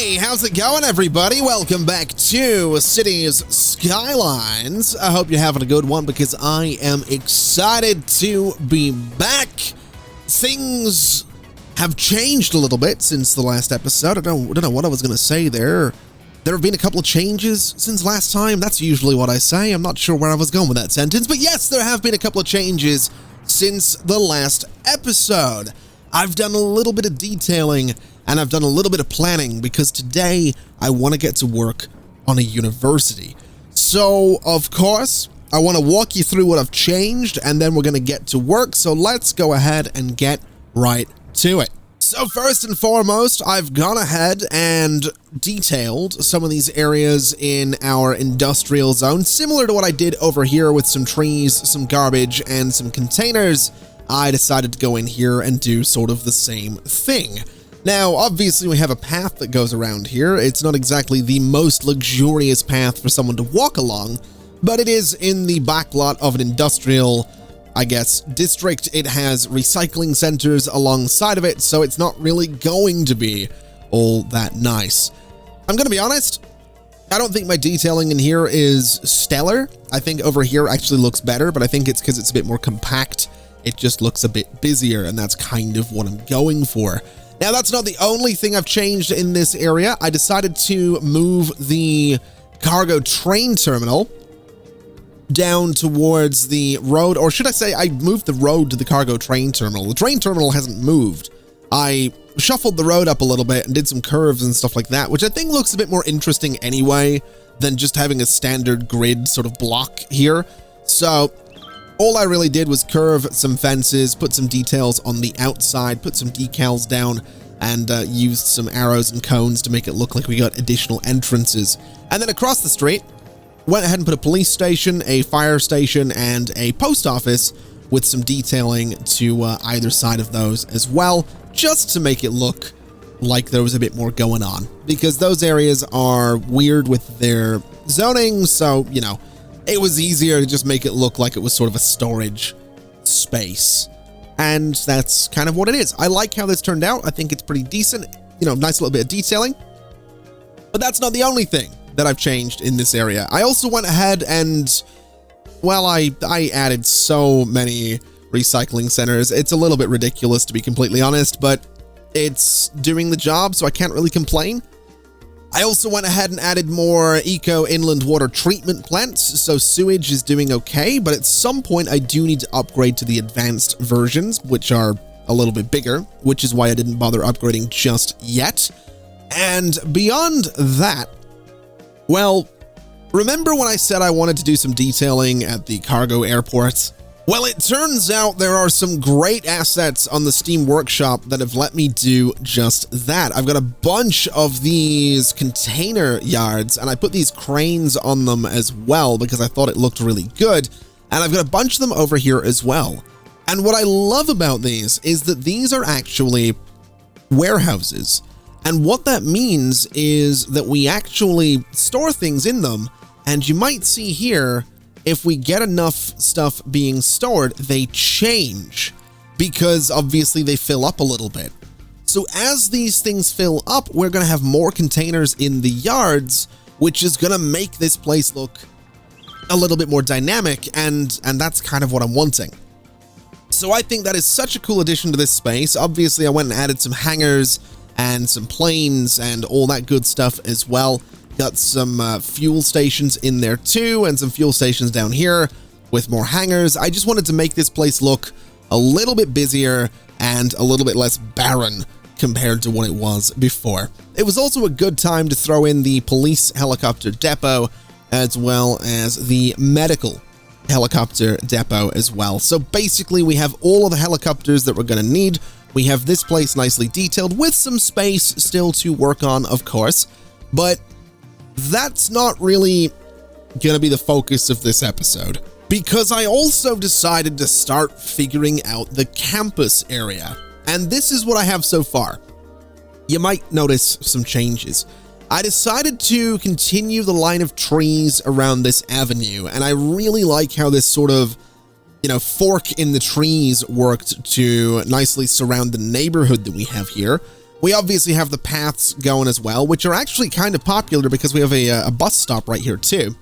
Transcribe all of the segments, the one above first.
Hey, how's it going, everybody? Welcome back to Cities Skylines. I hope you're having a good one because I am excited to be back. Things have changed a little bit since the last episode. I don't know what I was going to say there. There have been a couple of changes since last time. That's usually what I say. I'm not sure where I was going with that sentence, but yes, there have been a couple of changes since the last episode. I've done a little bit of detailing and I've done a little bit of planning because today I want to get to work on a university. So, of course, I want to walk you through what I've changed and then we're going to get to work. So let's go ahead and get right to it. So first and foremost, I've gone ahead and detailed some of these areas in our industrial zone, similar to what I did over here with some trees, some garbage, and some containers. I decided to go in here and do sort of the same thing. Now, obviously, we have a path that goes around here. It's not exactly the most luxurious path for someone to walk along, but it is in the back lot of an industrial, I guess, district. It has recycling centers alongside of it, so it's not really going to be all that nice. I'm going to be honest, I don't think my detailing in here is stellar. I think over here actually looks better, but I think it's because it's a bit more compact. It just looks a bit busier, and that's kind of what I'm going for. Now, that's not the only thing I've changed in this area. I decided to move the cargo train terminal down towards the road, or should I say I moved the road to the cargo train terminal. The train terminal hasn't moved. I shuffled the road up a little bit and did some curves and stuff like that, which I think looks a bit more interesting anyway than just having a standard grid sort of block here. So all I really did was curve some fences, put some details on the outside, put some decals down, and used some arrows and cones to make it look like we got additional entrances. And then across the street, went ahead and put a police station, a fire station, and a post office with some detailing to either side of those as well, just to make it look like there was a bit more going on. Because those areas are weird with their zoning, so, you know, it was easier to just make it look like it was sort of a storage space. And that's kind of what it is. I like how this turned out. I think it's pretty decent. You know, nice little bit of detailing. But that's not the only thing that I've changed in this area. I also went ahead and, well, I added so many recycling centers. It's a little bit ridiculous, to be completely honest, but it's doing the job, so I can't really complain. I also went ahead and added more eco inland water treatment plants, so sewage is doing okay, but at some point I do need to upgrade to the advanced versions, which are a little bit bigger, which is why I didn't bother upgrading just yet. And beyond that, well, remember when I said I wanted to do some detailing at the cargo airport? Well, it turns out there are some great assets on the Steam Workshop that have let me do just that. I've got a bunch of these container yards, and I put these cranes on them as well because I thought it looked really good, and I've got a bunch of them over here as well. And what I love about these is that these are actually warehouses, and what that means is that we actually store things in them, and you might see here, if we get enough stuff being stored, they change because obviously they fill up a little bit. So as these things fill up, we're going to have more containers in the yards, which is going to make this place look a little bit more dynamic, and that's kind of what I'm wanting. So I think that is such a cool addition to this space. Obviously, I went and added some hangars and some planes and all that good stuff as well. Got some fuel stations in there too, and some fuel stations down here with more hangars. I just wanted to make this place look a little bit busier and a little bit less barren compared to what it was before. It was also a good time to throw in the police helicopter depot as well as the medical helicopter depot as well. So basically we have all of the helicopters that we're going to need. We have this place nicely detailed with some space still to work on, of course, but that's not really gonna be the focus of this episode, because I also decided to start figuring out the campus area, and this is what I have so far. You might notice some changes. I decided to continue the line of trees around this avenue, and I really like how this sort of, you know, fork in the trees worked to nicely surround the neighborhood that we have here. We obviously have the paths going as well, which are actually kind of popular because we have a bus stop right here too.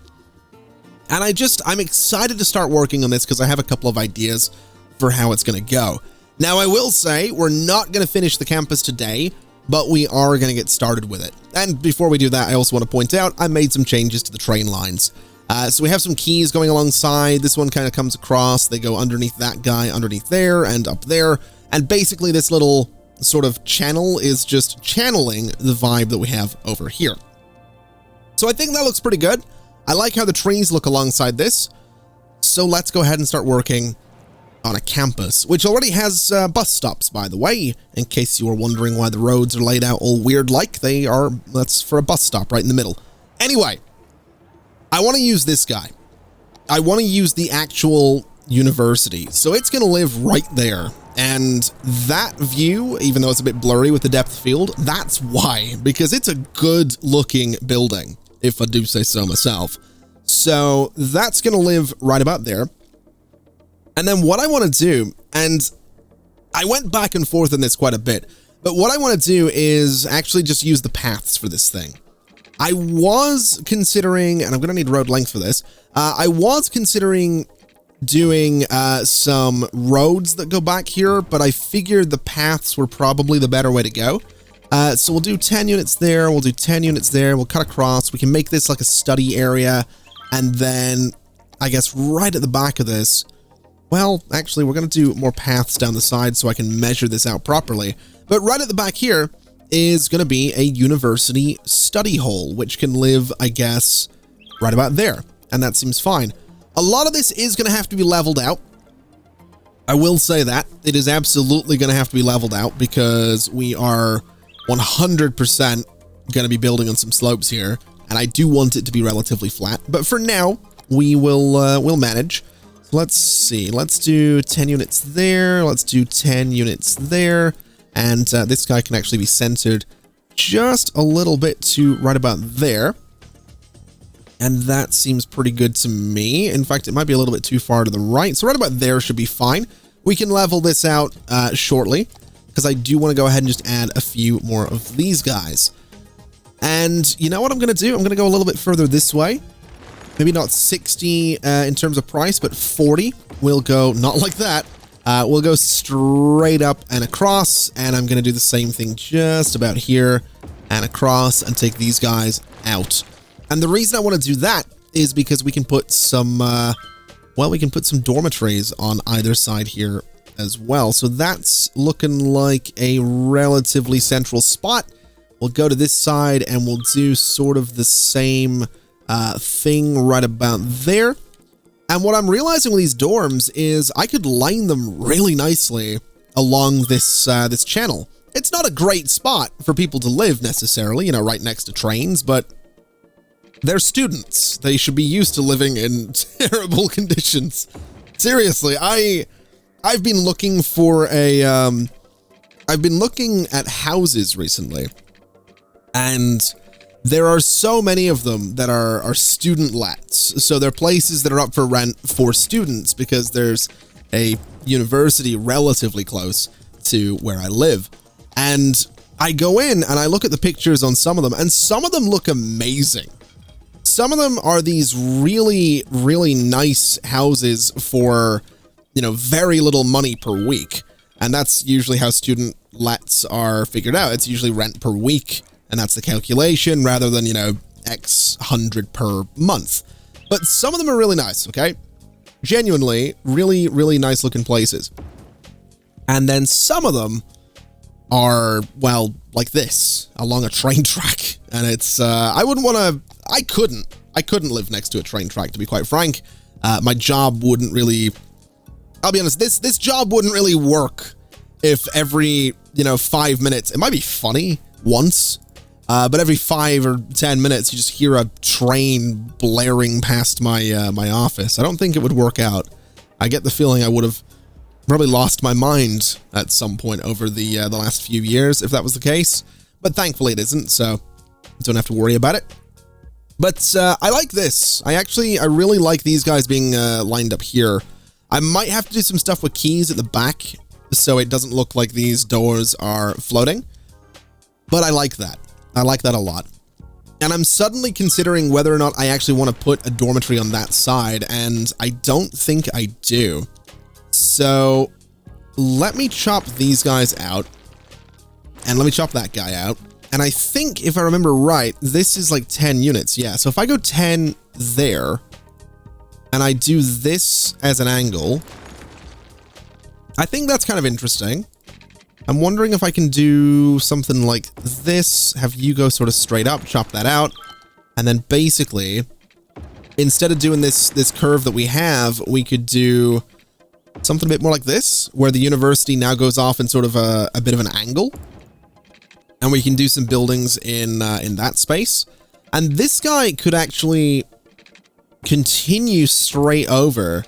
And I'm excited to start working on this because I have a couple of ideas for how it's going to go. Now, I will say we're not going to finish the campus today, but we are going to get started with it. And before we do that, I also want to point out I made some changes to the train lines. So we have some keys going alongside. This one kind of comes across. They go underneath that guy, underneath there, and up there. And basically this little sort of channel is just channeling the vibe that we have over here. So I think that looks pretty good. I like how the trees look alongside this. So let's go ahead and start working on a campus, which already has bus stops, by the way, in case you were wondering why the roads are laid out all weird like they are. That's for a bus stop right in the middle. Anyway, I want to use this guy. I want to use the actual university. So it's going to live right there. And that view, even though it's a bit blurry with the depth field, that's why, because it's a good looking building, if I do say so myself. So that's going to live right about there. And then what I want to do, and I went back and forth on this quite a bit, but what I want to do is actually just use the paths for this thing. I was considering, and I'm going to need road length for this, I was considering doing some roads that go back here, but I figured the paths were probably the better way to go. So we'll do 10 units there, we'll do 10 units there, we'll cut across, we can make this like a study area, and then I guess right at the back of this, well, actually we're going to do more paths down the side so I can measure this out properly. But right at the back here is going to be a university study hall, which can live, I guess, right about there. And that seems fine. A lot of this is going to have to be leveled out. I will say that. It is absolutely going to have to be leveled out because we are 100% going to be building on some slopes here. And I do want it to be relatively flat. But for now, we'll manage. So let's see. Let's do 10 units there. Let's do 10 units there. And this guy can actually be centered just a little bit to right about there. And that seems pretty good to me. In fact, it might be a little bit too far to the right. So right about there should be fine. We can level this out shortly because I do want to go ahead and just add a few more of these guys. And you know what I'm going to do? I'm going to go a little bit further this way. Maybe not 60 in terms of price, but 40. We'll go not like that. We'll go straight up and across. And I'm going to do the same thing just about here and across and take these guys out. And the reason I want to do that is because we can put some, well, we can put some dormitories on either side here as well. So that's looking like a relatively central spot. We'll go to this side and we'll do sort of the same thing right about there. And what I'm realizing with these dorms is I could line them really nicely along this this channel. It's not a great spot for people to live necessarily, you know, right next to trains, but they're students. They should be used to living in terrible conditions. Seriously, I've been looking for a I've been looking at houses recently, and there are so many of them that are student lets. So they're places that are up for rent for students because there's a university relatively close to where I live. And I go in and I look at the pictures on some of them, and some of them look amazing. Some of them are these really, really nice houses for, you know, very little money per week. And that's usually how student lets are figured out. It's usually rent per week, and that's the calculation rather than, you know, X hundred per month. But some of them are really nice, okay? Genuinely, really, really nice looking places. And then some of them are, well, like this, along a train track. And it's, I wouldn't want to, I couldn't live next to a train track, to be quite frank. My job wouldn't really, I'll be honest, this job wouldn't really work if every, you know, 5 minutes, it might be funny once, but every 5 or 10 minutes, you just hear a train blaring past my, my office. I don't think it would work out. I get the feeling I would have probably lost my mind at some point over the last few years, if that was the case. But thankfully it isn't, so don't have to worry about it. But I like this. I really like these guys being lined up here. I might have to do some stuff with keys at the back so it doesn't look like these doors are floating. But I like that. I like that a lot. And I'm suddenly considering whether or not I actually want to put a dormitory on that side, and I don't think I do. So let me chop these guys out, and let me chop that guy out. And I think, if I remember right, this is like 10 units. Yeah, so if I go 10 there, and I do this as an angle, I think that's kind of interesting. I'm wondering if I can do something like this, have you go sort of straight up, chop that out, and then basically, instead of doing this curve that we have, we could do something a bit more like this, where the university now goes off in sort of a bit of an angle, and we can do some buildings in that space. And this guy could actually continue straight over,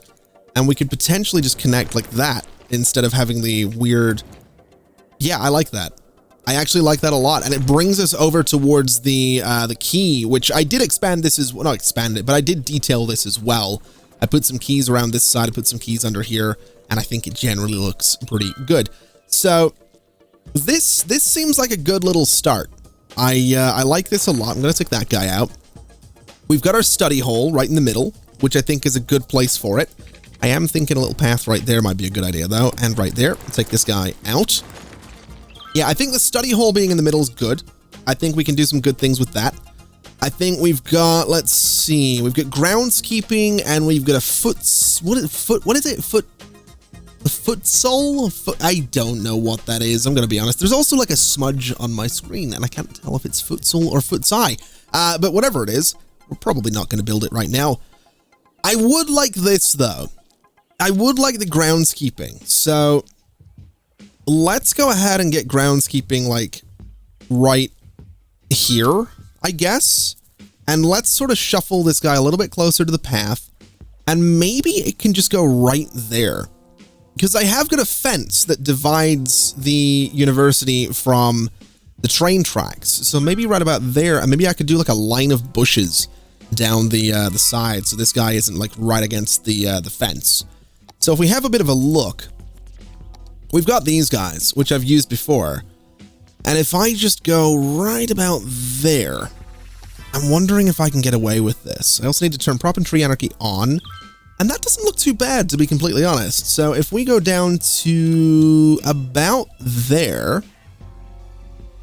and we could potentially just connect like that instead of having the weird... Yeah, I like that. I actually like that a lot, and it brings us over towards the key, which I did expand this as well. Not expand it, but I did detail this as well. I put some keys around this side, I put some keys under here, and I think it generally looks pretty good. So this seems like a good little start. I like this a lot. I'm going to take that guy out. We've got our study hall right in the middle, which I think is a good place for it. I am thinking a little path right there might be a good idea, though, and right there. Take this guy out. Yeah, I think the study hall being in the middle is good. I think we can do some good things with that. I think we've got, let's see, we've got groundskeeping, and we've got a futsal? I don't know what that is, I'm going to be honest. There's also like a smudge on my screen, and I can't tell if it's futsal or futsai. But whatever it is, we're probably not going to build it right now. I would like this, though. I would like the groundskeeping. So let's go ahead and get groundskeeping, like, right here, I guess. And let's sort of shuffle this guy a little bit closer to the path. And maybe it can just go right there. Because I have got a fence that divides the university from the train tracks. So maybe right about there, and maybe I could do like a line of bushes down the side, so this guy isn't like right against the fence. So if we have a bit of a look, we've got these guys, which I've used before. And if I just go right about there, I'm wondering if I can get away with this. I also need to turn prop and tree anarchy on. And that doesn't look too bad, to be completely honest. So if we go down to about there,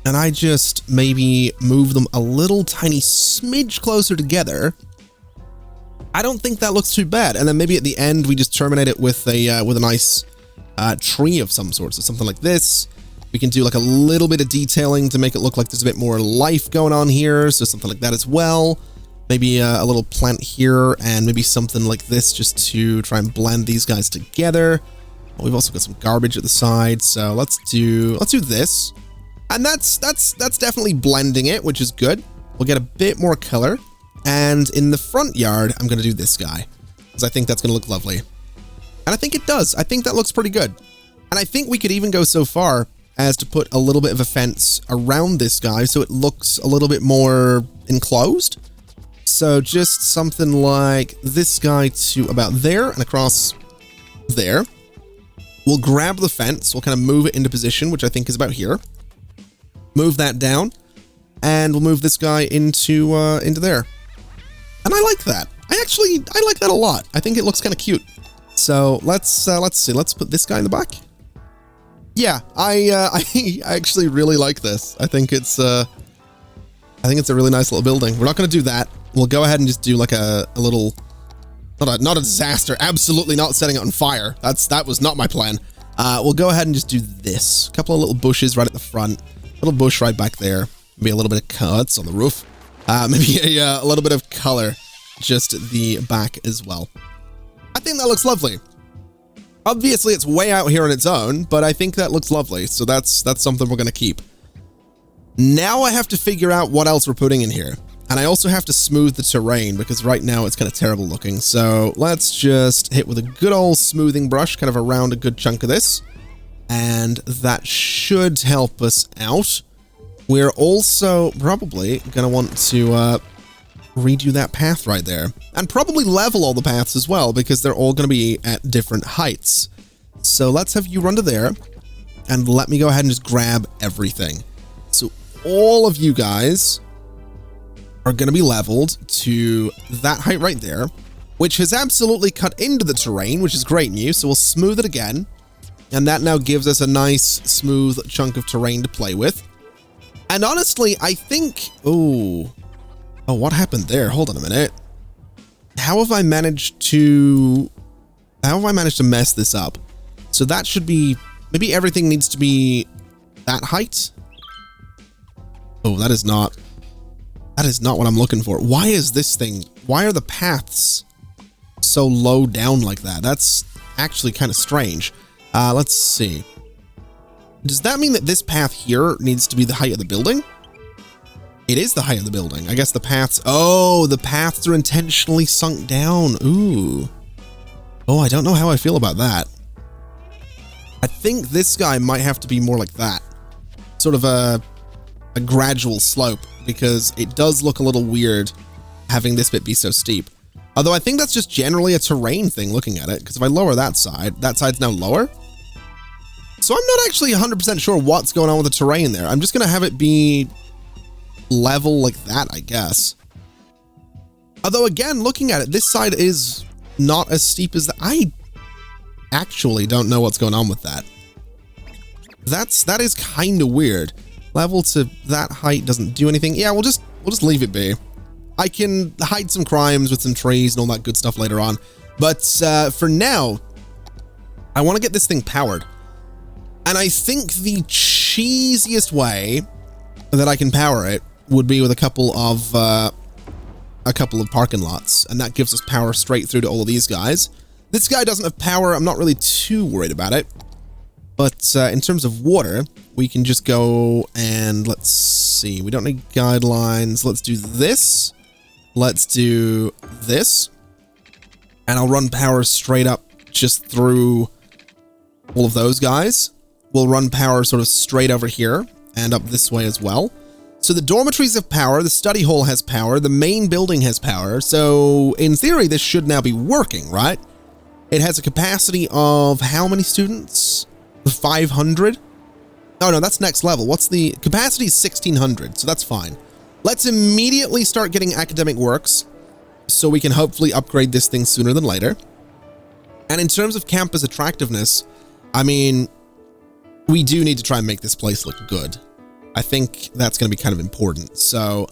and I just maybe move them a little tiny smidge closer together, I don't think that looks too bad. And then maybe at the end, we just terminate it with a nice tree of some sort. So something like this. We can do like a little bit of detailing to make it look like there's a bit more life going on here. So something like that as well. Maybe a little plant here, and maybe something like this just to try and blend these guys together. We've also got some garbage at the side, so let's do this. And that's definitely blending it, which is good. We'll get a bit more color. And in the front yard, I'm going to do this guy, because I think that's going to look lovely. And I think it does. I think that looks pretty good. And I think we could even go so far as to put a little bit of a fence around this guy so it looks a little bit more enclosed. So just something like this guy to about there and across there. We'll grab the fence. We'll kind of move it into position, which I think is about here. Move that down, and we'll move this guy into there. And I like that. I like that a lot. I think it looks kind of cute. So let's see. Let's put this guy in the back. Yeah, I actually really like this. I think it's a really nice little building. We're not going to do that. We'll go ahead and just do like a little, not a disaster. Absolutely not setting it on fire. That was not my plan. We'll go ahead and just do this. A couple of little bushes right at the front. Little bush right back there. Maybe a little bit of cuts on the roof. Maybe a little bit of color just at the back as well. I think that looks lovely. Obviously, it's way out here on its own, but I think that looks lovely. So that's something we're going to keep. Now I have to figure out what else we're putting in here. And I also have to smooth the terrain because right now it's kind of terrible looking. So let's just hit with a good old smoothing brush kind of around a good chunk of this. And that should help us out. We're also probably going to want to redo that path right there. And probably level all the paths as well because they're all going to be at different heights. So let's have you run to there. And let me go ahead and just grab everything. So all of you guys are going to be leveled to that height right there, which has absolutely cut into the terrain, which is great news. So we'll smooth it again. And that now gives us a nice, smooth chunk of terrain to play with. And honestly, I think... Oh, what happened there? Hold on a minute. How have I managed to mess this up? So that should be... Maybe everything needs to be that height? Oh, that is not what I'm looking for. Why is this thing... Why are the paths so low down like that? That's actually kind of strange. Let's see. Does that mean that this path here needs to be the height of the building? It is the height of the building. I guess the paths... Oh, the paths are intentionally sunk down. Ooh. Oh, I don't know how I feel about that. I think this guy might have to be more like that. Sort of a gradual slope, because it does look a little weird having this bit be so steep. Although I think that's just generally a terrain thing looking at it, because if I lower that side's now lower. So I'm not actually 100% sure what's going on with the terrain there. I'm just going to have it be level like that, I guess. Although again, looking at it, this side is not as steep as that. I actually don't know what's going on with that. That is kind of weird. Level to that height doesn't do anything. Yeah, we'll just leave it be. I can hide some crimes with some trees and all that good stuff later on. But for now, I want to get this thing powered. And I think the cheesiest way that I can power it would be with a couple of parking lots, and that gives us power straight through to all of these guys. This guy doesn't have power. I'm not really too worried about it. But in terms of water, we can just go and let's see. We don't need guidelines. Let's do this. Let's do this. And I'll run power straight up just through all of those guys. We'll run power sort of straight over here and up this way as well. So the dormitories have power, the study hall has power, the main building has power. So in theory, this should now be working, right? It has a capacity of how many students? 500? Oh no, that's next level. What's the capacity? Is 1600, so that's fine. Let's immediately start getting academic works so we can hopefully upgrade this thing sooner than later. And in terms of campus attractiveness, I mean, we do need to try and make this place look good. I think that's going to be kind of important. So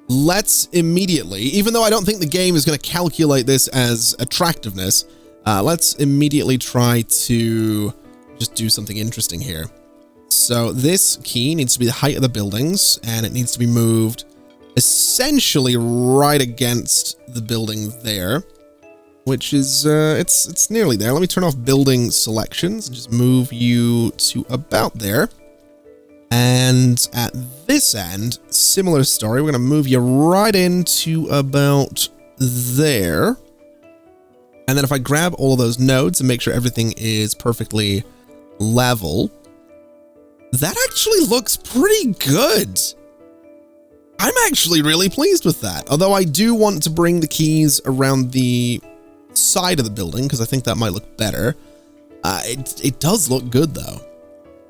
let's immediately, even though I don't think the game is going to calculate this as attractiveness, let's immediately try to just do something interesting here. So this key needs to be the height of the buildings, and it needs to be moved essentially right against the building there, which is, it's nearly there. Let me turn off building selections and just move you to about there. And at this end, similar story. We're going to move you right into about there. And then if I grab all of those nodes and make sure everything is perfectly level, that actually looks pretty good. I'm actually really pleased with that. Although I do want to bring the keys around the side of the building because I think that might look better. It does look good though.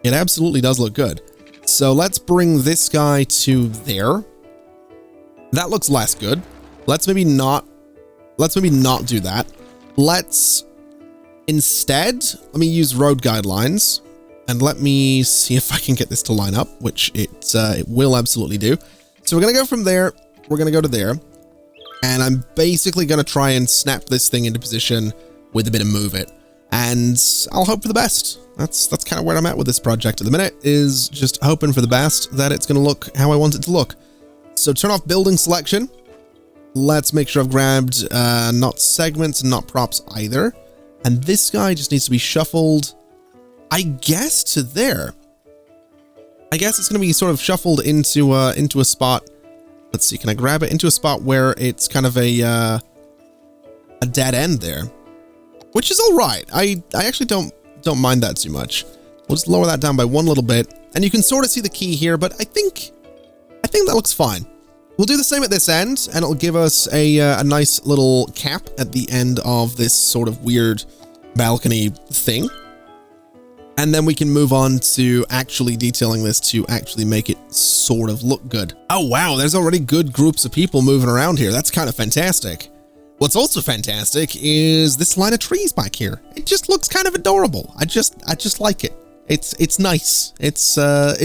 It absolutely does look good. So let's bring this guy to there. That looks less good. Let's maybe not do that. Let's instead, let me use road guidelines and let me see if I can get this to line up, which it will absolutely do. So we're going to go from there. We're going to go to there. And I'm basically going to try and snap this thing into position with a bit of move it. And I'll hope for the best. That's kind of where I'm at with this project at the minute, is just hoping for the best that it's going to look how I want it to look. So turn off building selection. Let's make sure I've grabbed not segments and not props either. And this guy just needs to be shuffled, I guess, to there. I guess it's going to be sort of shuffled into a spot. Let's see, can I grab it into a spot where it's kind of a dead end there? Which is all right. I actually don't mind that too much. We'll just lower that down by one little bit, and you can sort of see the key here, but I think that looks fine. We'll do the same at this end, and it'll give us a nice little cap at the end of this sort of weird balcony thing. And then we can move on to actually detailing this to actually make it sort of look good. Oh, wow. There's already good groups of people moving around here. That's kind of fantastic. What's also fantastic is this line of trees back here. It just looks kind of adorable. I just like it. It's nice. It's a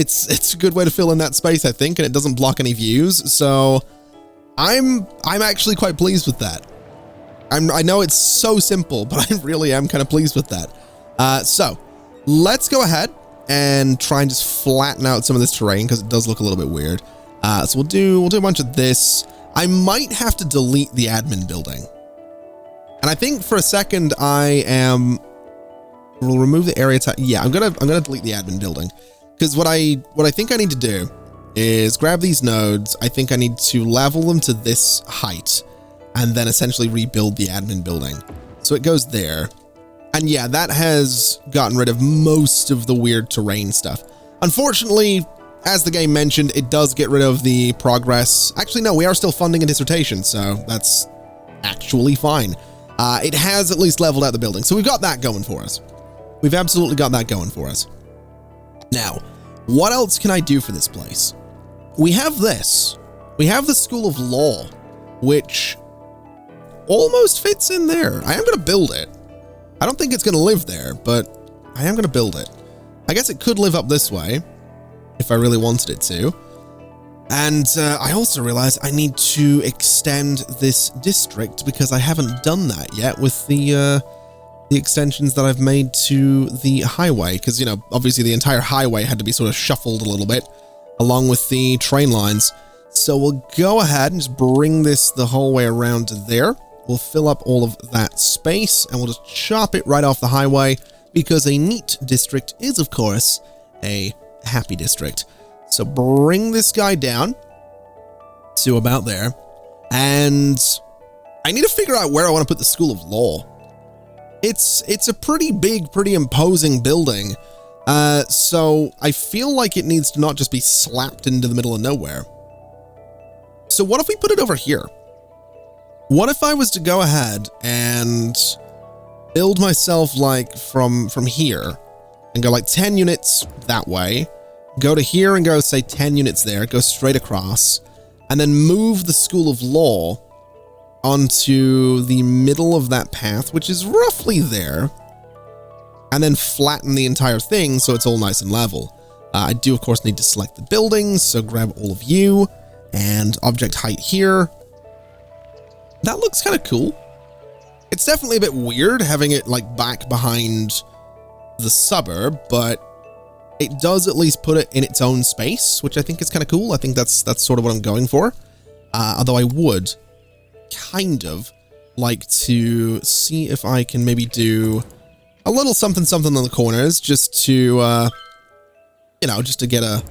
good way to fill in that space, I think, and it doesn't block any views. So I'm actually quite pleased with that. I know it's so simple, but I really am kind of pleased with that. So let's go ahead and try and just flatten out some of this terrain because it does look a little bit weird. So we'll do a bunch of this. I might have to delete the admin building. And I think for a second we'll remove the area type. Yeah, I'm gonna delete the admin building because what I think I need to do is grab these nodes. I think I need to level them to this height and then essentially rebuild the admin building. So it goes there. And yeah, that has gotten rid of most of the weird terrain stuff. Unfortunately, as the game mentioned, it does get rid of the progress. Actually, no, we are still funding a dissertation, so that's actually fine. It has at least leveled out the building. So we've got that going for us. We've absolutely got that going for us. Now, what else can I do for this place? We have this. We have the School of Law, which almost fits in there. I am going to build it. I don't think it's going to live there, but I am going to build it. I guess it could live up this way if I really wanted it to. And I also realized I need to extend this district because I haven't done that yet with the extensions that I've made to the highway. Because, you know, obviously the entire highway had to be sort of shuffled a little bit along with the train lines. So we'll go ahead and just bring this the whole way around to there. We'll fill up all of that space and we'll just chop it right off the highway because a neat district is, of course, a happy district. So bring this guy down to about there. And I need to figure out where I want to put the School of Law. It's a pretty big, pretty imposing building. So I feel like it needs to not just be slapped into the middle of nowhere. So what if we put it over here? What if I was to go ahead and build myself like from here and go like 10 units that way, go to here and go say 10 units there, go straight across, and then move the School of Law onto the middle of that path, which is roughly there, and then flatten the entire thing so it's all nice and level. I do, of course, need to select the buildings, so grab all of you and object height here. That looks kind of cool. It's definitely a bit weird having it like back behind the suburb, but it does at least put it in its own space, which I think is kind of cool. I think that's sort of what I'm going for. Although I would kind of like to see if I can maybe do a little something on the corners just to, you know, just to get a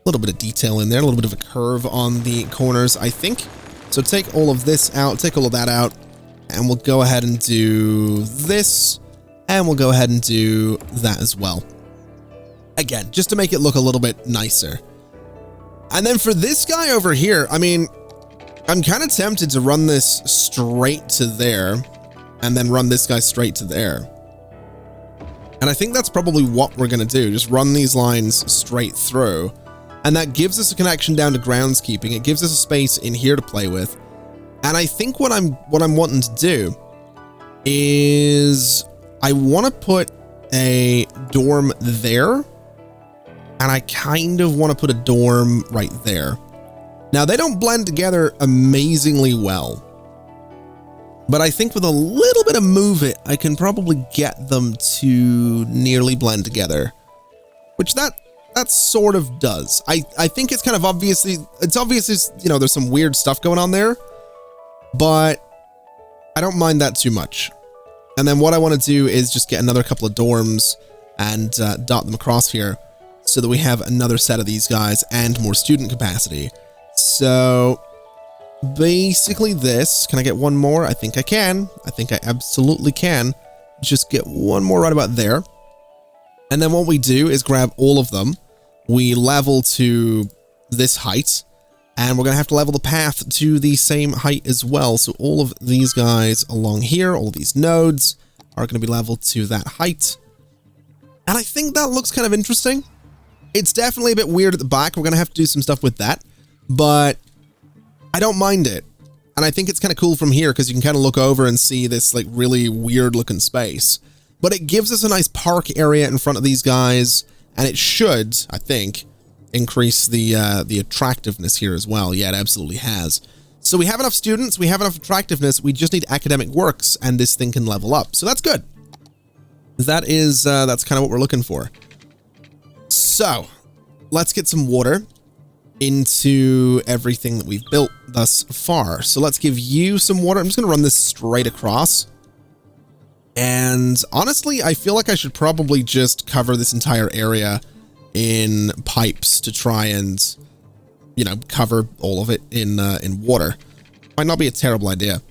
little bit of detail in there, a little bit of a curve on the corners, I think. So take all of this out, take all of that out, and we'll go ahead and do this, and we'll go ahead and do that as well. Again, just to make it look a little bit nicer. And then for this guy over here, I mean, I'm kind of tempted to run this straight to there, and then run this guy straight to there. And I think that's probably what we're going to do, just run these lines straight through. And that gives us a connection down to groundskeeping. It gives us a space in here to play with. And I think what I'm wanting to do is I want to put a dorm there. And I kind of want to put a dorm right there. Now, they don't blend together amazingly well. But I think with a little bit of move it, I can probably get them to nearly blend together. Which that sort of does. I think it's kind of obviously, you know, there's some weird stuff going on there, but I don't mind that too much. And then what I want to do is just get another couple of dorms and dot them across here so that we have another set of these guys and more student capacity. So basically this, can I get one more? I think I can. I think I absolutely can. Just get one more right about there. And then what we do is grab all of them. We level to this height, and we're going to have to level the path to the same height as well. So all of these guys along here, all of these nodes are going to be leveled to that height. And I think that looks kind of interesting. It's definitely a bit weird at the back. We're going to have to do some stuff with that, but I don't mind it. And I think it's kind of cool from here because you can kind of look over and see this like really weird looking space. But it gives us a nice park area in front of these guys, and it should, I think, increase the attractiveness here as well. Yeah, it absolutely has. So we have enough students, we have enough attractiveness, we just need academic works, and this thing can level up. So that's good. That's kind of what we're looking for. So let's get some water into everything that we've built thus far. So let's give you some water. I'm just going to run this straight across. And honestly, I feel like I should probably just cover this entire area in pipes to try and, you know, cover all of it in water. Might not be a terrible idea.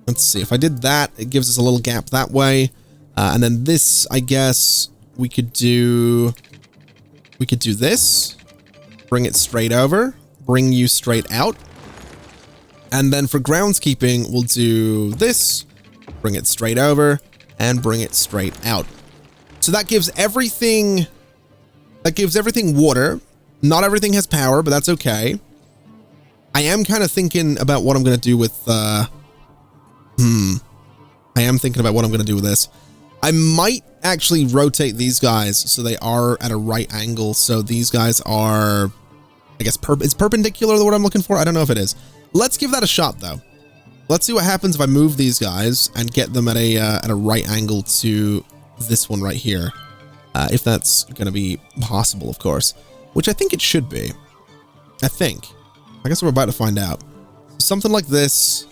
Let's see. If I did that, it gives us a little gap that way. And then this, I guess we could do this, bring it straight over, bring you straight out. And then for groundskeeping, we'll do this, bring it straight over, and bring it straight out. So that gives everything water. Not everything has power, but that's okay. I am kind of thinking about what I'm going to do with, I am thinking about what I'm going to do with this. I might actually rotate these guys so they are at a right angle. So these guys are, I guess, it's perpendicular to what I'm looking for. I don't know if it is. Let's give that a shot though. Let's see what happens if I move these guys and get them at a right angle to this one right here. If that's going to be possible, of course, which I think it should be. I guess we're about to find out. Something like this.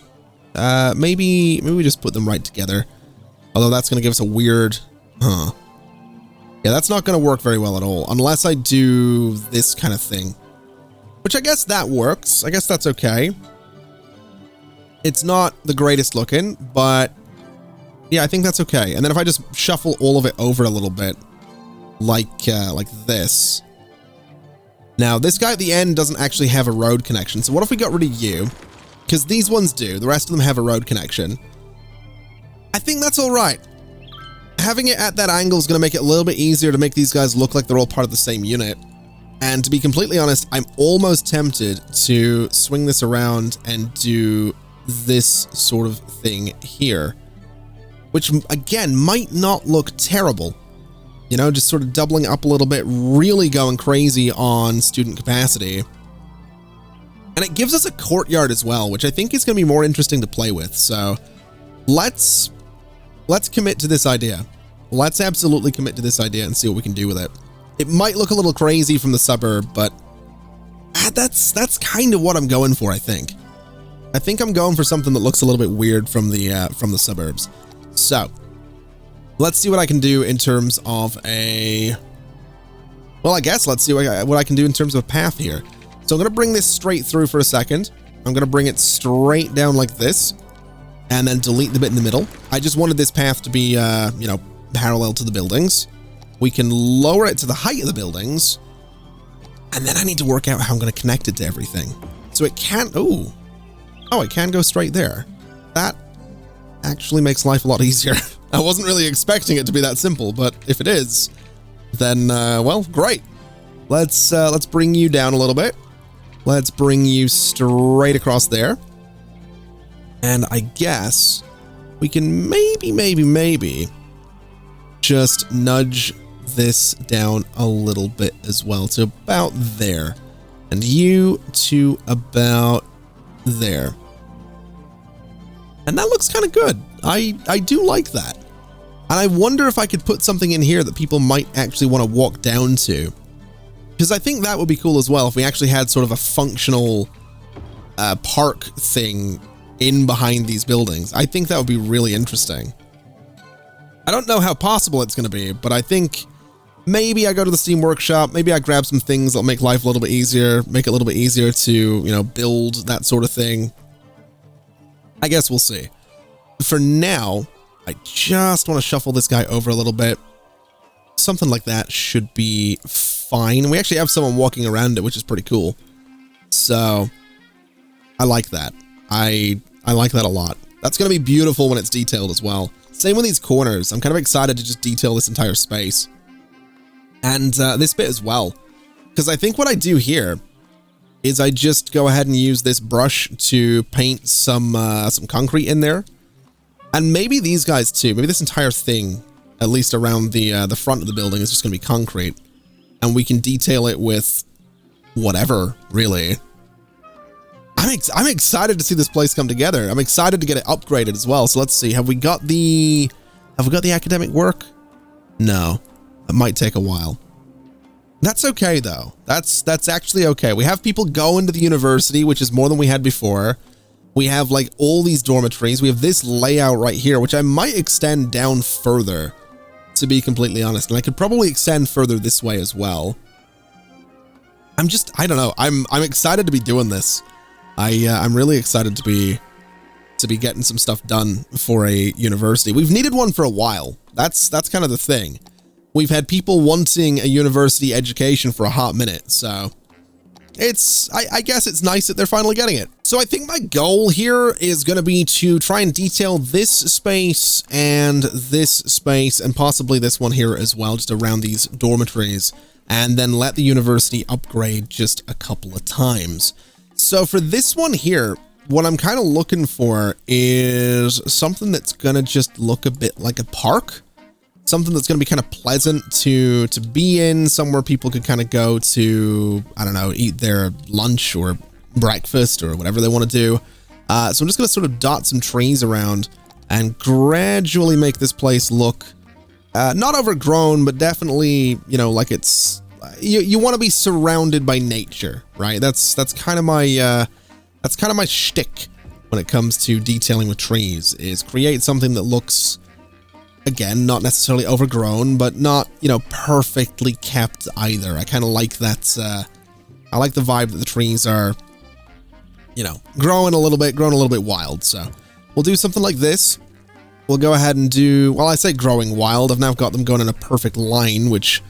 Maybe we just put them right together. Although that's going to give us a weird, Yeah, that's not going to work very well at all, unless I do this kind of thing. Which I guess that works. I guess that's okay. It's not the greatest looking, but yeah, I think that's okay. And then if I just shuffle all of it over a little bit, like this. Now, this guy at the end doesn't actually have a road connection. So what if we got rid of you? Because these ones do. The rest of them have a road connection. I think that's all right. Having it at that angle is going to make it a little bit easier to make these guys look like they're all part of the same unit. And to be completely honest, I'm almost tempted to swing this around and do this sort of thing here, which again might not look terrible. You know, just sort of doubling up a little bit, really going crazy on student capacity. And it gives us a courtyard as well, which I think is going to be more interesting to play with. So let's commit to this idea. Let's absolutely commit to this idea and see what we can do with it. It might look a little crazy from the suburb, but that's kind of what I'm going for, I think. I think I'm going for something that looks a little bit weird from the suburbs. So let's see what I can do in terms of a... Well, I guess let's see what I can do in terms of a path here. So I'm going to bring this straight through for a second. I'm going to bring it straight down like this, and then delete the bit in the middle. I just wanted this path to be, you know, parallel to the buildings. We can lower it to the height of the buildings, and then I need to work out how I'm going to connect it to everything. So it can't... Oh, it can go straight there. That actually makes life a lot easier. I wasn't really expecting it to be that simple, but if it is, then, well, great. Let's bring you down a little bit. Let's bring you straight across there. And I guess we can maybe just nudge this down a little bit as well to about there. And you to about there. And that looks kind of good. I do like that. And I wonder if I could put something in here that people might actually want to walk down to. Because I think that would be cool as well if we actually had sort of a functional park thing in behind these buildings. I think that would be really interesting. I don't know how possible it's going to be, but I think maybe I go to the Steam Workshop, maybe I grab some things that'll make life a little bit easier, make it a little bit easier to, you know, build that sort of thing. I guess we'll see. For now, I just want to shuffle this guy over a little bit. Something like that should be fine. We actually have someone walking around it, which is pretty cool. So I like that. I like that a lot. That's going to be beautiful when it's detailed as well. Same with these corners. I'm kind of excited to just detail this entire space. And this bit as well, because I think what I do here is I just go ahead and use this brush to paint some concrete in there. And maybe these guys too, maybe this entire thing, at least around the front of the building, is just going to be concrete. And we can detail it with whatever, really. I'm excited to see this place come together. I'm excited to get it upgraded as well. So let's see, have we got the academic work? No, it might take a while. That's okay though. That's actually okay. We have people go into the university, which is more than we had before. We have like all these dormitories. We have this layout right here, which I might extend down further, to be completely honest. And I could probably extend further this way as well. I don't know. I'm excited to be doing this. I'm really excited to be getting some stuff done for a university. We've needed one for a while. That's kind of the thing. We've had people wanting a university education for a hot minute, so I guess it's nice that they're finally getting it. So I think my goal here is going to be to try and detail this space and possibly this one here as well, just around these dormitories, and then let the university upgrade just a couple of times. So for this one here, what I'm kind of looking for is something that's going to just look a bit like a park. Something that's going to be kind of pleasant to be in, somewhere people could kind of go to, I don't know, eat their lunch or breakfast or whatever they want to do. So I'm just going to sort of dot some trees around and gradually make this place look not overgrown, but definitely, you know, like it's, you want to be surrounded by nature, right? That's kind of my shtick when it comes to detailing with trees, is create something that looks, again, not necessarily overgrown, but not, you know, perfectly kept either. I kind of like that. I like the vibe that the trees are, you know, growing a little bit wild. So we'll do something like this. We'll go ahead and do, well, I say growing wild. I've now got them going in a perfect line, which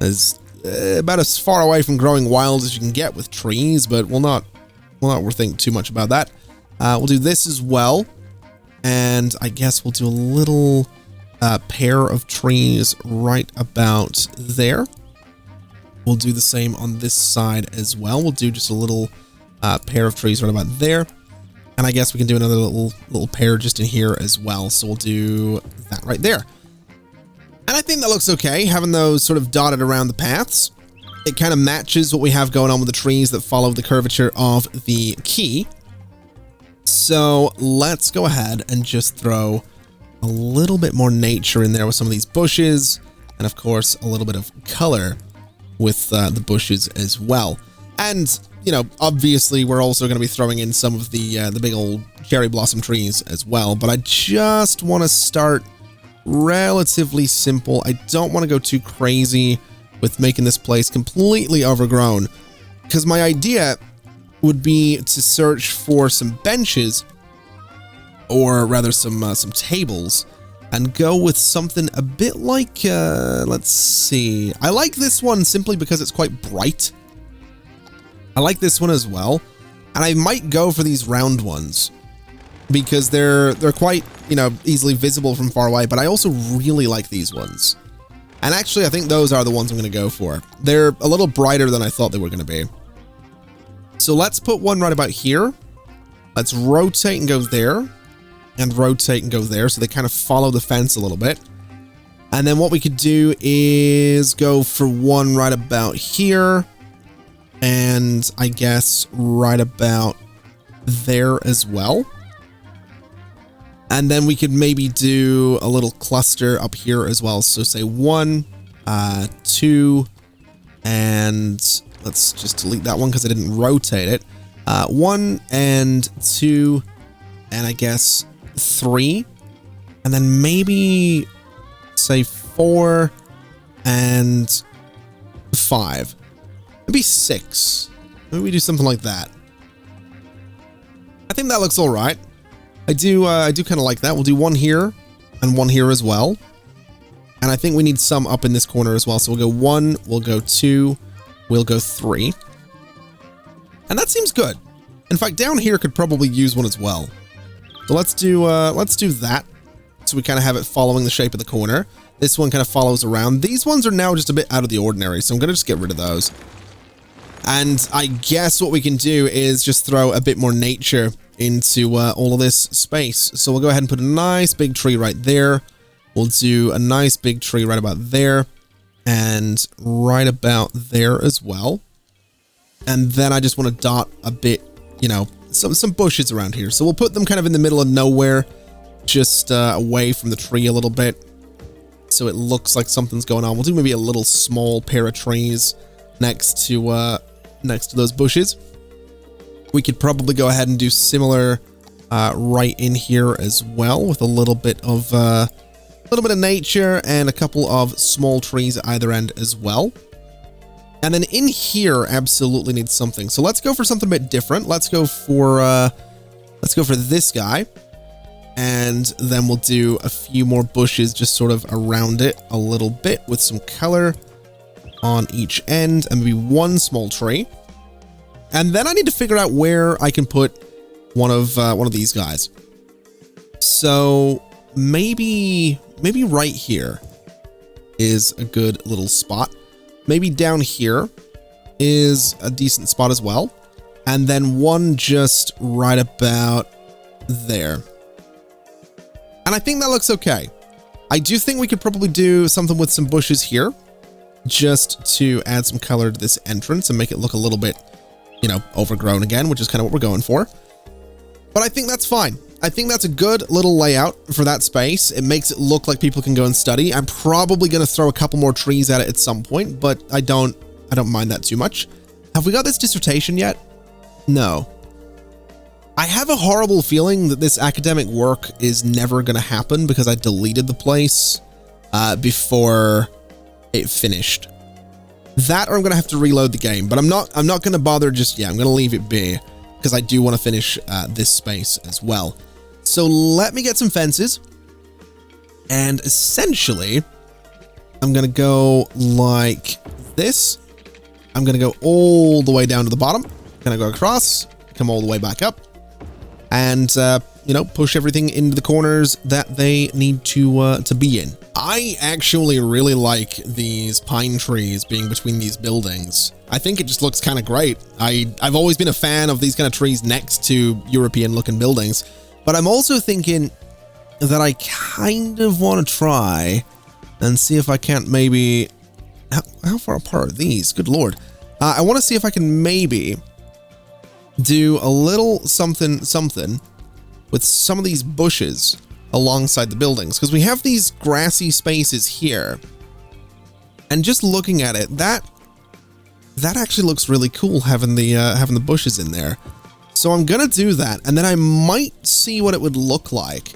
is about as far away from growing wild as you can get with trees, but we'll not think too much about that. We'll do this as well. And I guess we'll do a little pair of trees right about there. We'll do the same on this side as well. We'll do just a little pair of trees right about there. And I guess we can do another little pair just in here as well. So we'll do that right there. And I think that looks okay, having those sort of dotted around the paths. It kind of matches what we have going on with the trees that follow the curvature of the key. So let's go ahead and just throw a little bit more nature in there with some of these bushes, and of course a little bit of color with the bushes as well. And, you know, obviously we're also going to be throwing in some of the big old cherry blossom trees as well, but I just want to start relatively simple. I don't want to go too crazy with making this place completely overgrown, because my idea would be to search for some benches, or rather some tables, and go with something a bit like, let's see. I like this one simply because it's quite bright. I like this one as well. And I might go for these round ones because they're quite, you know, easily visible from far away, but I also really like these ones. And actually, I think those are the ones I'm going to go for. They're a little brighter than I thought they were going to be. So let's put one right about here. Let's rotate and go there. And rotate and go there, so they kind of follow the fence a little bit. And then what we could do is go for one right about here, and I guess right about there as well. And then we could maybe do a little cluster up here as well. So say 1, 2, and let's just delete that one because I didn't rotate it. 1 and 2, and I guess 3, and then maybe say 4 and 5, maybe 6. Maybe we do something like that. I think that looks all right. I do kind of like that. We'll do one here and one here as well, and I think we need some up in this corner as well. So we'll go 1, we'll go 2, we'll go 3, and that seems good. In fact, down here could probably use one as well. So let's do that. So we kind of have it following the shape of the corner. This one kind of follows around. These ones are now just a bit out of the ordinary, so I'm going to just get rid of those. And I guess what we can do is just throw a bit more nature into all of this space. So we'll go ahead and put a nice big tree right there. We'll do a nice big tree right about there and right about there as well. And then I just want to dot a bit, you know, some bushes around here. So we'll put them kind of in the middle of nowhere, just away from the tree a little bit. So it looks like something's going on. We'll do maybe a little small pair of trees next to those bushes. We could probably go ahead and do similar right in here as well, with a little bit of nature and a couple of small trees at either end as well. And then in here, absolutely needs something. So let's go for something a bit different. Let's go for this guy. And then we'll do a few more bushes just sort of around it a little bit with some color on each end, and maybe one small tree. And then I need to figure out where I can put one of these guys. So maybe right here is a good little spot. Maybe down here is a decent spot as well. And then one just right about there. And I think that looks okay. I do think we could probably do something with some bushes here, just to add some color to this entrance and make it look a little bit, you know, overgrown again, which is kind of what we're going for. But I think that's fine. I think that's a good little layout for that space. It makes it look like people can go and study. I'm probably going to throw a couple more trees at it at some point, but I don't mind that too much. Have we got this dissertation yet? No. I have a horrible feeling that this academic work is never going to happen because I deleted the place before it finished. That, or I'm going to have to reload the game, but I'm not going to bother just yet. I'm going to leave it be because I do want to finish this space as well. So let me get some fences, and essentially I'm going to go like this. I'm going to go all the way down to the bottom. Going to go across, come all the way back up, and you know, push everything into the corners that they need to be in. I actually really like these pine trees being between these buildings. I think it just looks kind of great. I've always been a fan of these kind of trees next to European looking buildings, but I'm also thinking that I kind of want to try and see if I can't maybe, how far apart are these? Good Lord. I want to see if I can maybe do a little something with some of these bushes alongside the buildings, because we have these grassy spaces here, and just looking at it, that actually looks really cool having the bushes in there. So I'm gonna do that, and then I might see what it would look like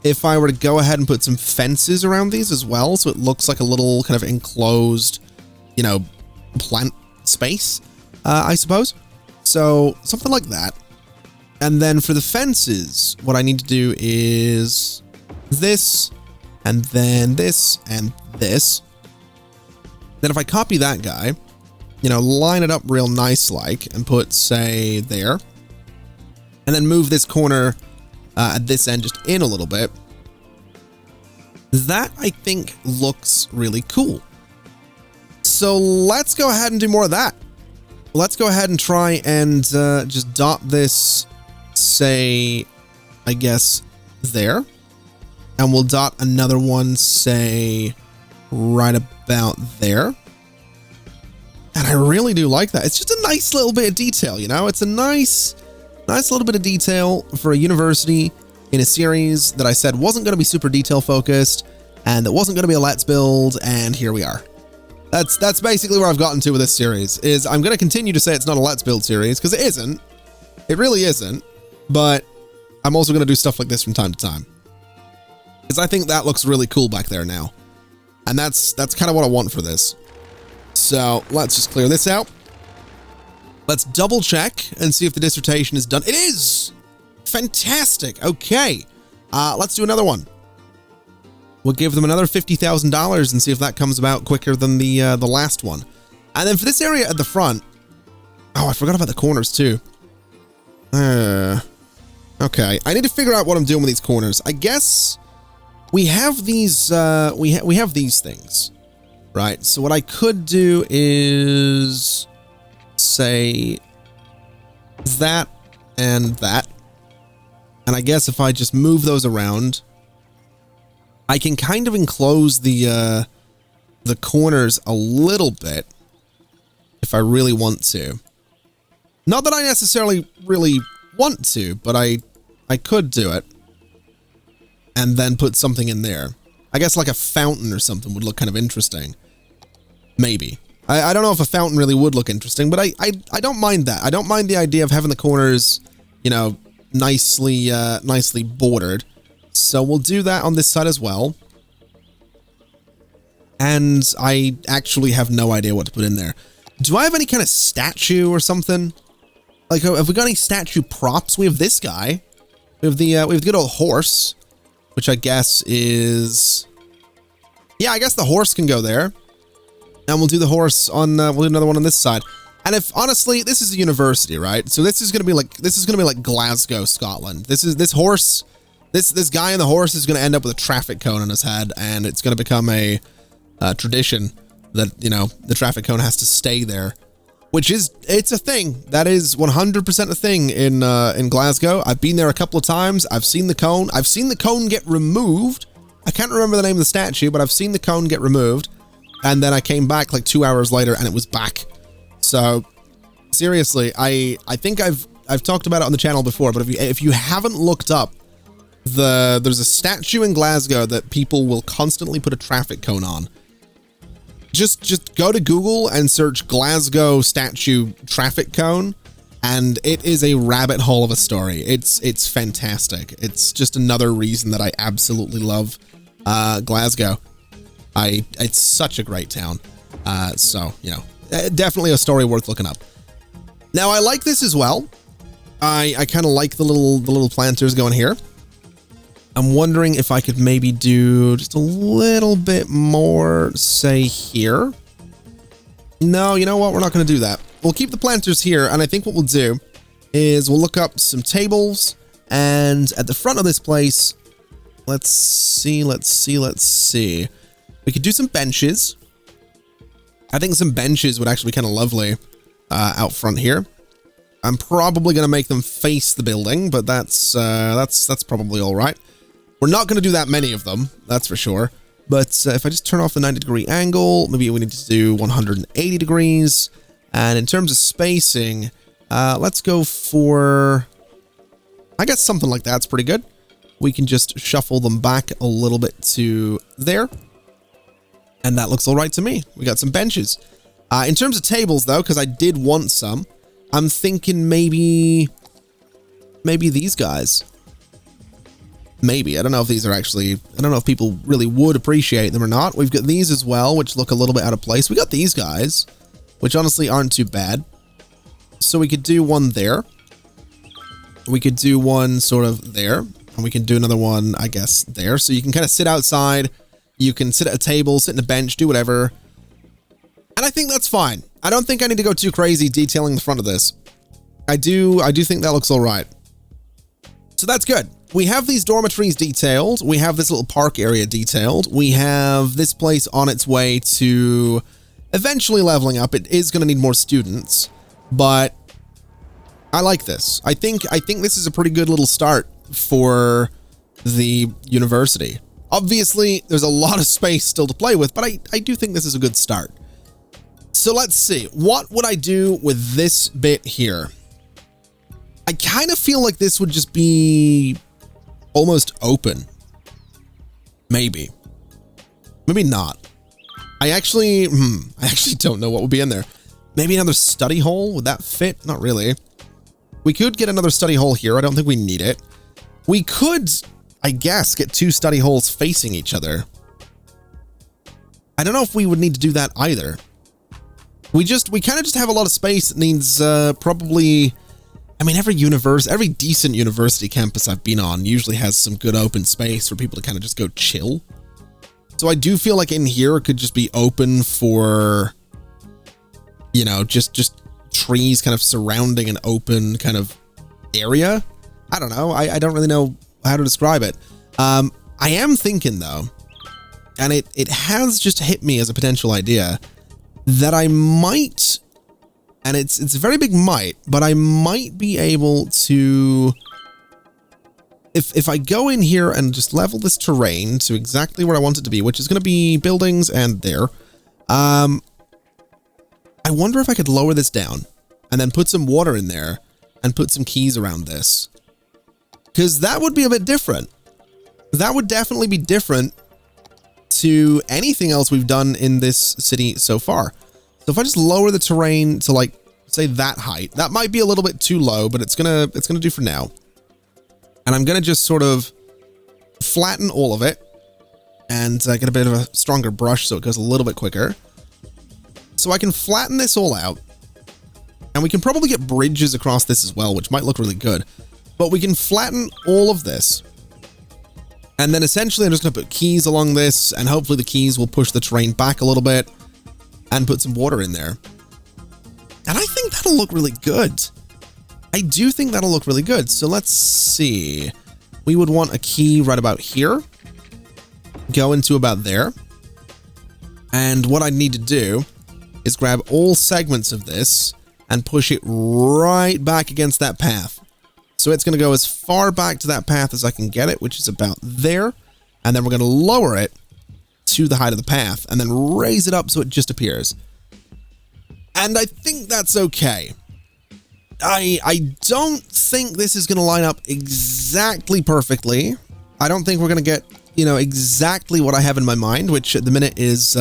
if I were to go ahead and put some fences around these as well, so it looks like a little kind of enclosed, you know, plant space, I suppose. So something like that. And then for the fences, what I need to do is this, and then this, and this. Then if I copy that guy, you know, line it up real nice like, and put, say, there. And then move this corner at this end just in a little bit. That, I think, looks really cool. So let's go ahead and do more of that. Let's go ahead and try and just dot this, say, I guess, there. And we'll dot another one, say, right about there. And I really do like that. It's just a nice little bit of detail, you know? It's a nice little bit of detail for a university in a series that I said wasn't going to be super detail focused, and that wasn't going to be a let's build, and here we are. That's basically where I've gotten to with this series, is I'm going to continue to say it's not a let's build series, because it isn't. It really isn't. But I'm also going to do stuff like this from time to time, because I think that looks really cool back there now. And that's kind of what I want for this. So let's just clear this out. Let's double check and see if the dissertation is done. It is! Fantastic. Okay. Let's do another one. We'll give them another $50,000 and see if that comes about quicker than the last one. And then for this area at the front, oh, I forgot about the corners too. Okay, I need to figure out what I'm doing with these corners. I guess we have these, we have these things, right? So what I could do is say that and that. And I guess if I just move those around, I can kind of enclose the corners a little bit if I really want to. Not that I necessarily really want to, but I could do it and then put something in there. I guess like a fountain or something would look kind of interesting. Maybe. I don't know if a fountain really would look interesting, but I don't mind that. I don't mind the idea of having the corners, you know, nicely bordered. So we'll do that on this side as well. And I actually have no idea what to put in there. Do I have any kind of statue or something? Like, have we got any statue props? We have this guy. We have the good old horse, which I guess is, yeah, I guess the horse can go there. And we'll do the horse on, we'll do another one on this side. And if, honestly, this is a university, right? So this is going to be like Glasgow, Scotland. This horse, this guy on the horse is going to end up with a traffic cone on his head, and it's going to become a tradition that, you know, the traffic cone has to stay there, which is, it's a thing. That is 100% a thing in Glasgow. I've been there a couple of times. I've seen the cone. I've seen the cone get removed. I can't remember the name of the statue, but I've seen the cone get removed. And then I came back like 2 hours later and it was back. So seriously, I think I've talked about it on the channel before, but if you haven't looked up there's a statue in Glasgow that people will constantly put a traffic cone on. Just go to Google and search Glasgow statue traffic cone, and it is a rabbit hole of a story. It's fantastic. It's just another reason that I absolutely love Glasgow. It's such a great town. So, you know, definitely a story worth looking up. Now, I like this as well. I kind of like the little planters going here. I'm wondering if I could maybe do just a little bit more, say, here. No, you know what? We're not going to do that. We'll keep the planters here, and I think what we'll do is we'll look up some tables, and at the front of this place, let's see. We could do some benches. I think some benches would actually be kind of lovely out front here. I'm probably going to make them face the building, but that's probably all right. We're not going to do that many of them, that's for sure. But if I just turn off the 90-degree angle, maybe we need to do 180 degrees. And in terms of spacing, let's go for, I guess something like that's pretty good. We can just shuffle them back a little bit to there. And that looks all right to me. We got some benches. In terms of tables, though, because I did want some, I'm thinking maybe these guys. Maybe. I don't know if these are actually, I don't know if people really would appreciate them or not. We've got these as well, which look a little bit out of place. We got these guys, which honestly aren't too bad. So we could do one there. We could do one sort of there. And we can do another one, I guess, there. So you can kind of sit outside. You can sit at a table, sit in a bench, do whatever. And I think that's fine. I don't think I need to go too crazy detailing the front of this. I do think that looks all right. So that's good. We have these dormitories detailed. We have this little park area detailed. We have this place on its way to eventually leveling up. It is going to need more students, but I like this. I think this is a pretty good little start for the university. Obviously, there's a lot of space still to play with, but I do think this is a good start. So let's see. What would I do with this bit here? I kind of feel like this would just be almost open. Maybe. Maybe not. I actually don't know what would be in there. Maybe another study hall? Would that fit? Not really. We could get another study hall here. I don't think we need it. We could, I guess, get two study halls facing each other. I don't know if we would need to do that either. We kind of just have a lot of space that needs probably, I mean, every decent university campus I've been on usually has some good open space for people to kind of just go chill. So I do feel like in here it could just be open for, you know, just trees kind of surrounding an open kind of area. I don't know. I don't really know how to describe it. I I am thinking though, and it has just hit me as a potential idea, that I might, and it's a very big might, but I might be able to, if I go in here and just level this terrain to exactly where I want it to be, which is going to be buildings and there, I wonder if I could lower this down and then put some water in there and put some keys around this. Because that would be a bit different. That would definitely be different to anything else we've done in this city so far. So if I just lower the terrain to, like, say that height, that might be a little bit too low, but it's gonna do for now. And I'm gonna just sort of flatten all of it and get a bit of a stronger brush so it goes a little bit quicker. So I can flatten this all out, and we can probably get bridges across this as well, which might look really good. But we can flatten all of this. And then essentially I'm just going to put keys along this, and hopefully the keys will push the terrain back a little bit and put some water in there. And I think that'll look really good. I do think that'll look really good. So let's see. We would want a key right about here. Go into about there. And what I need to do is grab all segments of this and push it right back against that path. So it's going to go as far back to that path as I can get it, which is about there. And then we're going to lower it to the height of the path and then raise it up so it just appears. And I think that's okay. I don't think this is going to line up exactly perfectly. I don't think we're going to get, you know, exactly what I have in my mind, which at the minute is,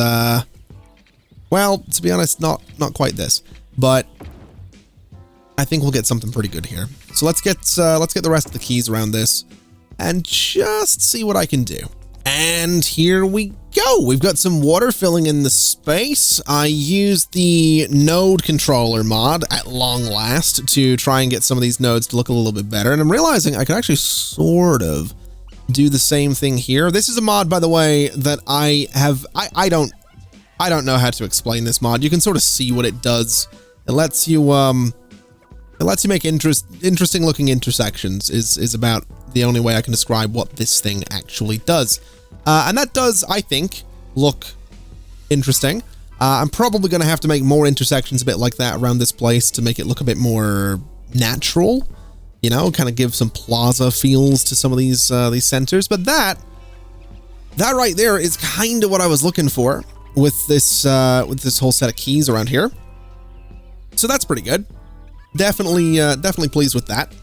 well, to be honest, not quite this, but I think we'll get something pretty good here. So let's get the rest of the keys around this and just see what I can do. And here we go. We've got some water filling in the space. I used the node controller mod at long last to try and get some of these nodes to look a little bit better. And I'm realizing I can actually sort of do the same thing here. This is a mod, by the way, that I don't know how to explain this mod. You can sort of see what it does. It lets you make interesting looking intersections is about the only way I can describe what this thing actually does. And that does, I think, look interesting. I'm probably going to have to make more intersections a bit like that around this place to make it look a bit more natural, you know, kind of give some plaza feels to some of these centers. But that right there is kind of what I was looking for with this whole set of keys around here. So that's pretty good. Definitely pleased with that.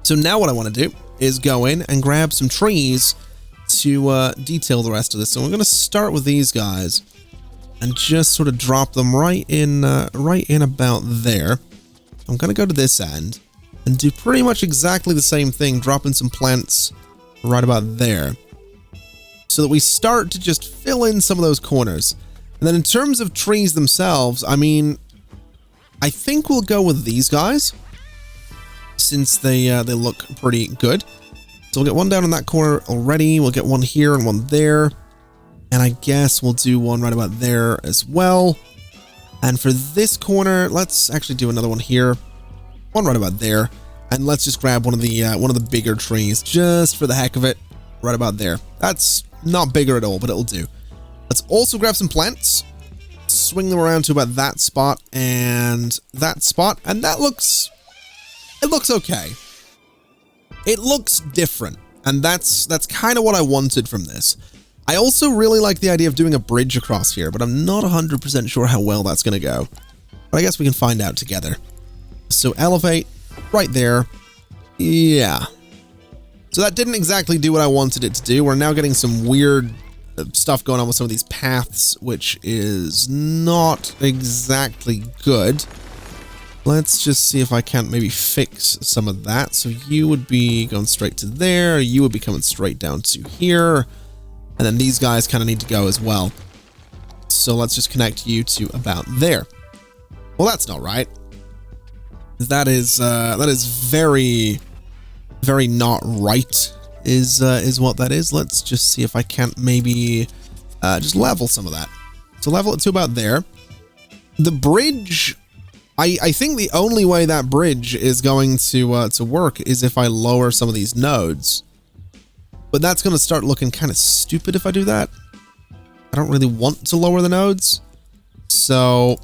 So now what I want to do is go in and grab some trees to detail the rest of this. So we're going to start with these guys and just sort of drop them right in about there. I'm going to go to this end and do pretty much exactly the same thing, dropping some plants right about there, so that we start to just fill in some of those corners. And then in terms of trees themselves, I mean, I think we'll go with these guys, since they look pretty good. So we'll get one down in that corner already. We'll get one here and one there. And I guess we'll do one right about there as well. And for this corner, let's actually do another one here. One right about there. And let's just grab one of the bigger trees, just for the heck of it, right about there. That's not bigger at all, but it'll do. Let's also grab some plants. Swing them around to about that spot and that spot, and it looks okay. It looks different, and that's kind of what I wanted from this. I also really like the idea of doing a bridge across here, but I'm not 100% sure how well that's going to go. But I guess we can find out together. So elevate right there. Yeah. So that didn't exactly do what I wanted it to do. We're now getting some weird stuff going on with some of these paths, which is not exactly good. Let's just see if I can't maybe fix some of that. So you would be going straight to there, you would be coming straight down to here, and then these guys kind of need to go as well. So let's just connect you to about there. Well, that's not right. That is very, very not right. Is what that is. Let's just see if I can't maybe just level some of that. So level it to about there. The bridge, I think the only way that bridge is going to work is if I lower some of these nodes. but that's going to start looking kind of stupid if I do that. I don't really want to lower the nodes, so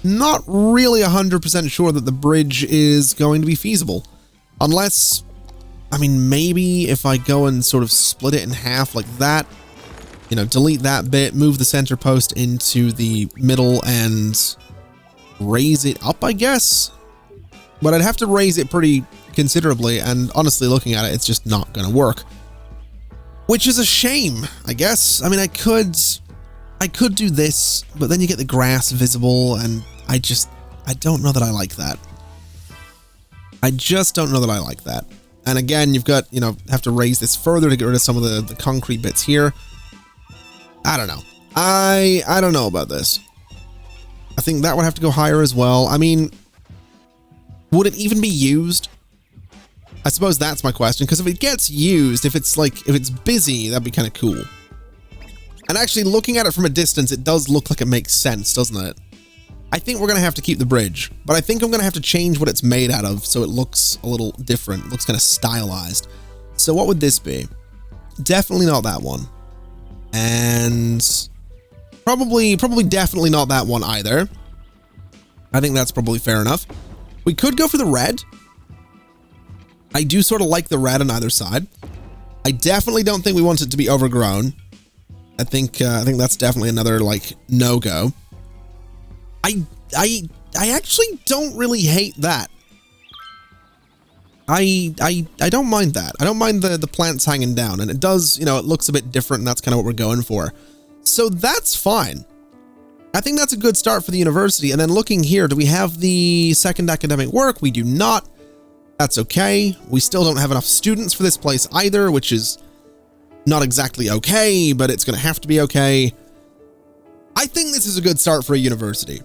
not really 100% sure that the bridge is going to be feasible. Unless, I mean, maybe if I go and sort of split it in half like that, you know, delete that bit, move the center post into the middle and raise it up, I guess. But I'd have to raise it pretty considerably, and honestly, looking at it, it's just not going to work. Which is a shame, I guess. I mean, I could do this, but then you get the grass visible, and I don't know that I like that. I just don't know that I like that. And again, you've got, you know, have to raise this further to get rid of some of the concrete bits here. I don't know. I don't know about this. I think that would have to go higher as well. I mean, would it even be used? I suppose that's my question, because if it gets used, if it's busy, that'd be kind of cool. And actually, looking at it from a distance, it does look like it makes sense, doesn't it? I think we're going to have to keep the bridge, but I think I'm going to have to change what it's made out of so it looks a little different. It looks kind of stylized. So what would this be? Definitely not that one. And probably definitely not that one either. I think that's probably fair enough. We could go for the red. I do sort of like the red on either side. I definitely don't think we want it to be overgrown. I think that's definitely another like no-go. I actually don't really hate that. I don't mind that. I don't mind the plants hanging down, and it does, you know, it looks a bit different, and that's kind of what we're going for. So that's fine. I think that's a good start for the university. And then looking here, do we have the second academic work? We do not. That's okay. We still don't have enough students for this place either, which is not exactly okay, but it's going to have to be okay. I think this is a good start for a university.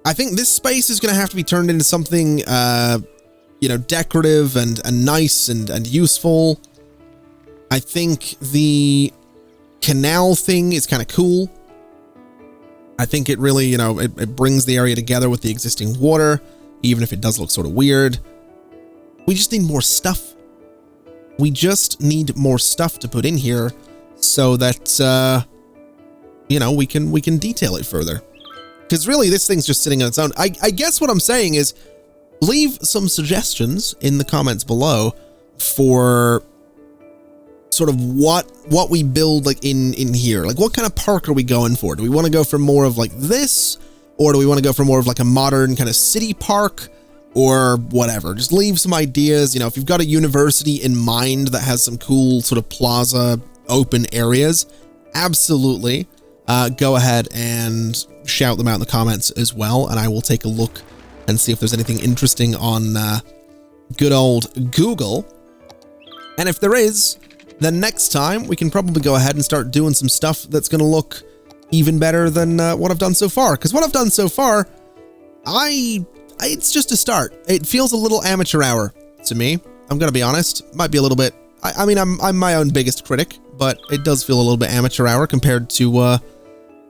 I think this space is going to have to be turned into something, you know, decorative and nice and useful. I think the canal thing is kind of cool. I think it really, you know, it brings the area together with the existing water, even if it does look sort of weird. We just need more stuff. We just need more stuff to put in here so that, you know, we can detail it further. Because really, this thing's just sitting on its own. I guess what I'm saying is leave some suggestions in the comments below for sort of what we build like in here. Like, what kind of park are we going for? Do we want to go for more of like this? Or do we want to go for more of like a modern kind of city park? Or whatever. Just leave some ideas. You know, if you've got a university in mind that has some cool sort of plaza open areas, absolutely go ahead and shout them out in the comments as well, and I will take a look and see if there's anything interesting on good old Google. And if there is, then next time we can probably go ahead and start doing some stuff that's going to look even better than what I've done so far. Because what I've done so far, it's just a start. It feels a little amateur hour to me. I'm going to be honest. Might be a little bit, I mean, I'm my own biggest critic, but it does feel a little bit amateur hour compared to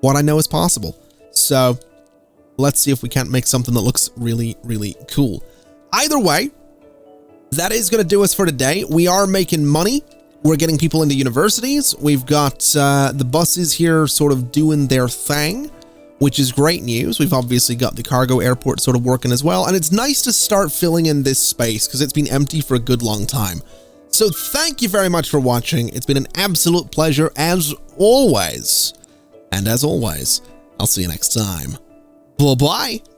what I know is possible. So let's see if we can't make something that looks really, really cool. Either way, that is going to do us for today. We are making money. We're getting people into universities. We've got the buses here sort of doing their thing, which is great news. We've obviously got the cargo airport sort of working as well. And it's nice to start filling in this space because it's been empty for a good long time. So thank you very much for watching. It's been an absolute pleasure as always. And as always, I'll see you next time. Bye-bye.